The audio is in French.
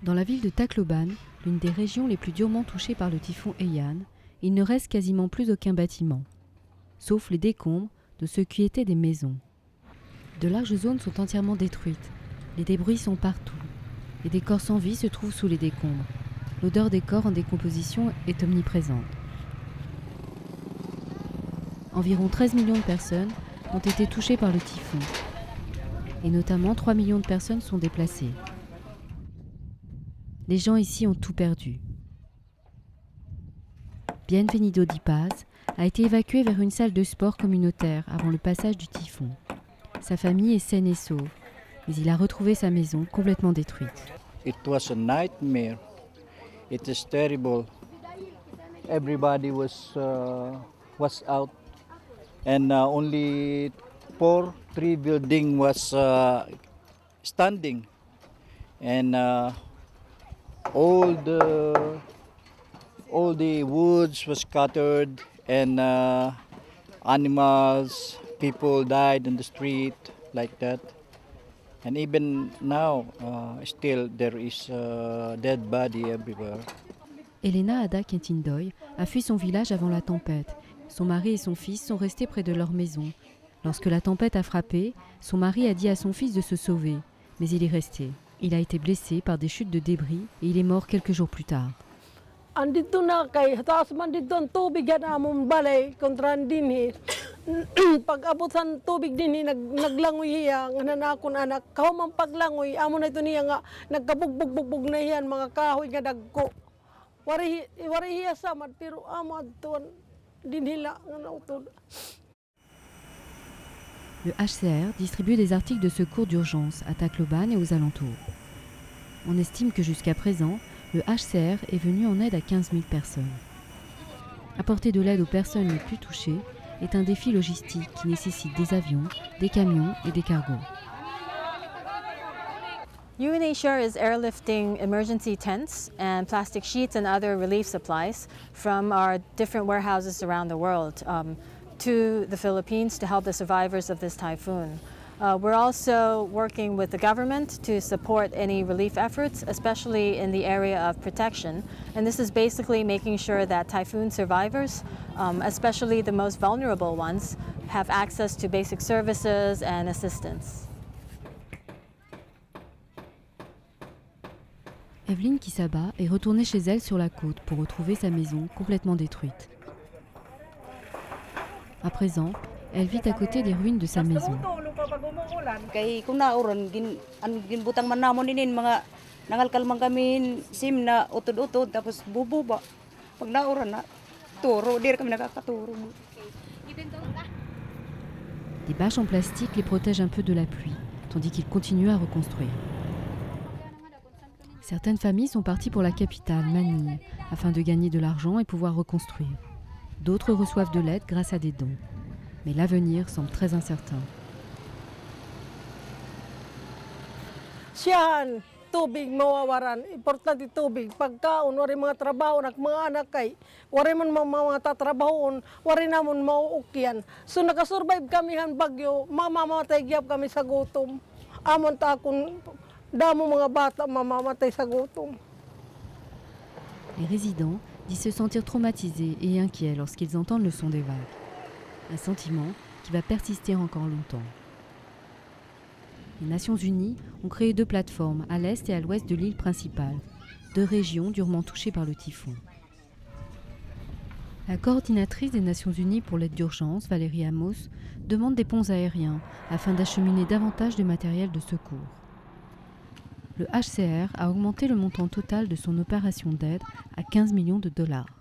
Dans la ville de Tacloban, l'une des régions les plus durement touchées par le typhon Haiyan, il ne reste quasiment plus aucun bâtiment, sauf les décombres de ce qui étaient des maisons. De larges zones sont entièrement détruites, les débris sont partout, et des corps sans vie se trouvent sous les décombres. L'odeur des corps en décomposition est omniprésente. Environ 13 millions de personnes ont été touchées par le typhon, et notamment 3 millions de personnes sont déplacées. Les gens ici ont tout perdu. Bienvenido Di Paz a été évacué vers une salle de sport communautaire avant le passage du typhon. Sa famille est saine et sauve, mais il a retrouvé sa maison complètement détruite. It was a nightmare. It is terrible. Everybody was out, and only three buildings was standing, and all the woods was scattered, and animals, people died in the street like that. And even now, still there is a dead body everywhere. Elena Ada Quintindoy a fui son village avant la tempête. Son mari et son fils sont restés près de leur maison. Lorsque la tempête a frappé, son mari a dit à son fils de se sauver, mais il est resté. Il a été blessé par des chutes de débris et il est mort quelques jours plus tard. Andito na kay taas man dito ang tubig yan among balay kontra dinhi. Pag abot sa tubig dinhi naglangoy hiya nga nanakon anak kahuman paglangoy amo na ito niya nga nagkabugbog na hiyan mga kahoy nga dagko. Wari hiya samad pero amo adton dinhi la nga nautod. Le HCR distribue des articles de secours d'urgence à Tacloban et aux alentours. On estime que jusqu'à présent, le HCR est venu en aide à 15 000 personnes. Apporter de l'aide aux personnes les plus touchées est un défi logistique qui nécessite des avions, des camions et des cargos. UNHCR is airlifting emergency tents and plastic sheets and other relief supplies from our different warehouses around the world to the Philippines to help the survivors of this typhoon. We're also working with the government to support any relief efforts, especially in the area of protection. And this is basically making sure that typhoon survivors, especially the most vulnerable ones, have access to basic services and assistance. Evelyne Kisaba est retournée chez elle sur la côte pour retrouver sa maison complètement détruite. À présent, elle vit à côté des ruines de sa maison. Kay kung nauron ginbutang man namon inin mga nangalkal man kami sim na utod-utod tapos bubo ba pag nauron na turo dir kami nakakaturo. Des bâches en plastique les protègent un peu de la pluie, tandis qu'ils continuent à reconstruire. Certaines familles sont parties pour la capitale, Manille, afin de gagner de l'argent et pouvoir reconstruire. D'autres reçoivent de l'aide grâce à des dons. Mais l'avenir semble très incertain. Siyan, tubig mawawaran. Importante tubig. Pagkaon, wari mga trabaho, mga anak kay, wari man mga tatrabahon, wari namon mauukyan. So nakasurvive kami han bagyo, mamamatay gyap kami sa gutom. Amon ta akong damo mga bata mamamatay sa gutom. Les résidents disent se sentir traumatisés et inquiets lorsqu'ils entendent le son des vagues. Un sentiment qui va persister encore longtemps. Les Nations Unies ont créé 2 plateformes à l'est et à l'ouest de l'île principale, 2 régions durement touchées par le typhon. La coordinatrice des Nations Unies pour l'aide d'urgence, Valérie Amos, demande des ponts aériens afin d'acheminer davantage de matériel de secours. Le HCR a augmenté le montant total de son opération d'aide à 15 millions de dollars.